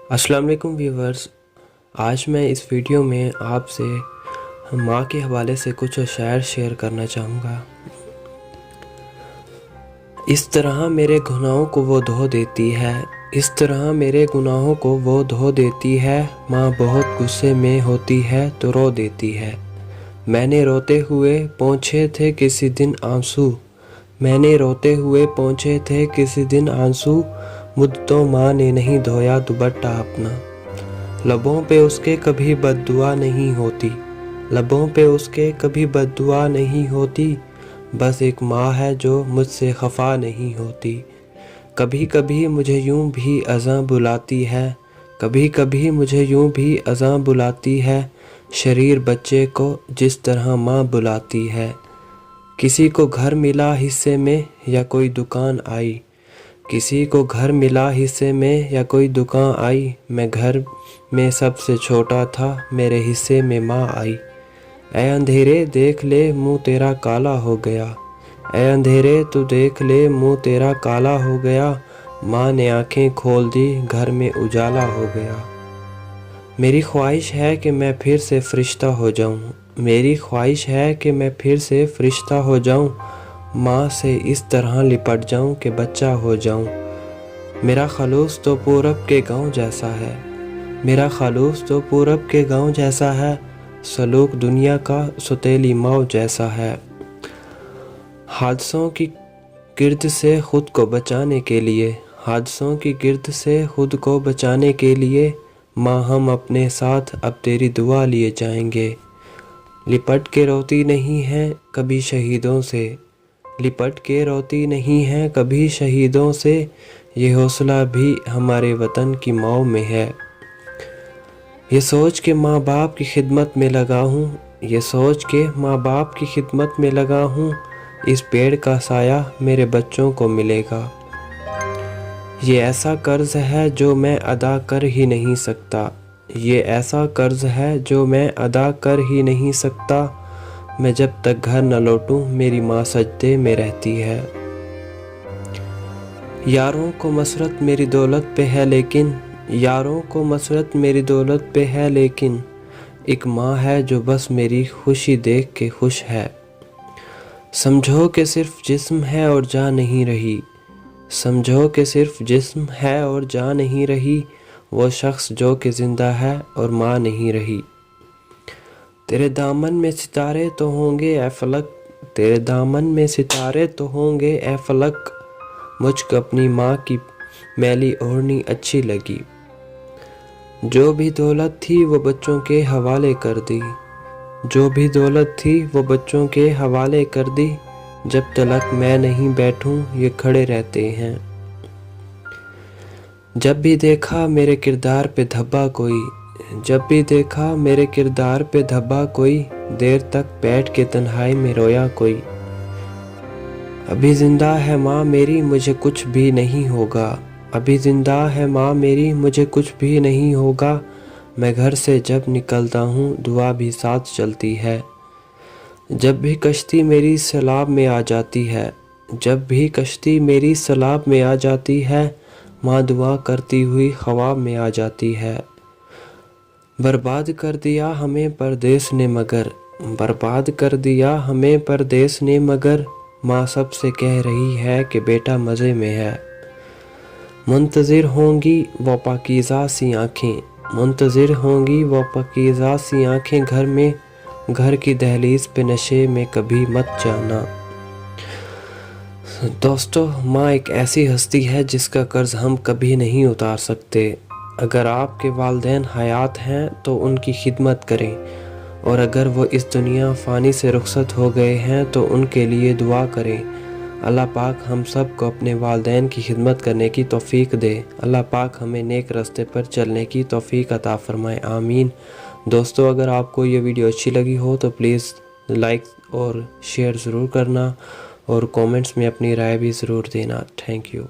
अस्सलाम वालेकुम व्यूवर्स। आज मैं इस वीडियो में आपसे माँ के हवाले से कुछ अशायर शेयर करना चाहूँगा। इस तरह मेरे गुनाहों को वो धो देती है, इस तरह मेरे गुनाहों को वो धो देती है। माँ बहुत गुस्से में होती है तो रो देती है। मैंने रोते हुए पोंछे थे किसी दिन आंसू, मैंने रोते हुए पोंछे थे किसी दिन आंसू। मुझको माँ ने नहीं धोया दुपट्टा अपना। लबों पे उसके कभी बद्दुआ नहीं होती, लबों पे उसके कभी बद्दुआ नहीं होती। बस एक माँ है जो मुझसे खफा नहीं होती। कभी कभी मुझे यूं भी अज़ां बुलाती है, कभी कभी मुझे यूं भी अज़ां बुलाती है। शरीर बच्चे को जिस तरह माँ बुलाती है। किसी को घर मिला हिस्से में या कोई दुकान आई, किसी को घर मिला हिस्से में या कोई दुकान आई। मैं घर में सबसे छोटा था, मेरे हिस्से में माँ आई। ऐ अंधेरे देख ले मुँह तेरा काला हो गया, ऐ अंधेरे तू देख ले मुँह तेरा काला हो गया। माँ ने आंखें खोल दी घर में उजाला हो गया। मेरी ख्वाहिश है कि मैं फिर से फरिश्ता हो जाऊँ, मेरी ख्वाहिश है कि मैं फिर से फरिश्ता हो जाऊँ। माँ से इस तरह लिपट जाऊँ कि बच्चा हो जाऊँ। मेरा खलूस तो पूरब के गाँव जैसा है, मेरा खलूस तो पूरब के गाँव जैसा है। सलूक दुनिया का सुतीली माव जैसा है। हादसों की गिर्द से खुद को बचाने के लिए, हादसों की गिर्द से खुद को बचाने के लिए। माँ हम अपने साथ अब तेरी दुआ लिए जाएंगे। लिपट के रोती नहीं है कभी शहीदों से, लिपट के रोती नहीं है कभी शहीदों से। ये हौसला भी हमारे वतन की माओ में है। ये सोच के माँ बाप की खिदमत में लगा हूँ, ये सोच के माँ बाप की खिदमत में लगा हूँ। इस पेड़ का साया मेरे बच्चों को मिलेगा। ये ऐसा कर्ज है जो मैं अदा कर ही नहीं सकता, ये ऐसा कर्ज है जो मैं अदा कर ही नहीं सकता। मैं जब तक घर न लौटूं मेरी माँ सजदे में रहती है। यारों को मसरत मेरी दौलत पे है लेकिन, यारों को मसरत मेरी दौलत पे है लेकिन। एक माँ है जो बस मेरी खुशी देख के खुश है। समझो कि सिर्फ जिस्म है और जान नहीं रही, समझो कि सिर्फ जिस्म है और जान नहीं रही। वो शख्स जो कि जिंदा है और माँ नहीं रही। तेरे दामन में सितारे तो होंगे ए फलक, तेरे दामन में सितारे तो होंगे ए फलक। मुझको अपनी माँ की मैली ओढ़नी अच्छी लगी। जो भी दौलत थी वो बच्चों के हवाले कर दी, जो भी दौलत थी वो बच्चों के हवाले कर दी। जब तलक मैं नहीं बैठूं ये खड़े रहते हैं। जब भी देखा मेरे किरदार पे धब्बा कोई, जब भी देखा मेरे किरदार पे धब्बा कोई। देर तक बैठ के तन्हाई में रोया कोई। अभी जिंदा है माँ मेरी मुझे कुछ भी नहीं होगा, अभी जिंदा है माँ मेरी मुझे कुछ भी नहीं होगा। मैं घर से जब निकलता हूँ दुआ भी साथ चलती है। जब भी कश्ती मेरी सैलाब में आ जाती है, जब भी कश्ती मेरी सैलाब में आ जाती है। माँ दुआ करती हुई ख्वाब में आ जाती है। बर्बाद कर दिया हमें परदेस ने मगर, बर्बाद कर दिया हमें परदेस ने मगर। माँ सबसे कह रही है कि बेटा मज़े में है। मुंतज़िर होंगी वो पाकीज़ा सी आँखें, मुंतज़िर होंगी वो पाकीज़ा सी आँखें घर में। घर की दहलीज पे नशे में कभी मत जाना। दोस्तों, माँ एक ऐसी हस्ती है जिसका कर्ज हम कभी नहीं उतार सकते। अगर आपके वालिदैन हयात हैं तो उनकी खिदमत करें, और अगर वो इस दुनिया फ़ानी से रुखसत हो गए हैं तो उनके लिए दुआ करें। अल्लाह पाक हम सब को अपने वालिदैन की खिदमत करने की तौफीक दे। अल्लाह पाक हमें नेक रास्ते पर चलने की तौफीक अता फरमाए, आमीन। दोस्तों, अगर आपको ये वीडियो अच्छी लगी हो तो प्लीज़ लाइक और शेयर ज़रूर करना, और कमेंट्स में अपनी राय भी ज़रूर देना। Thank you.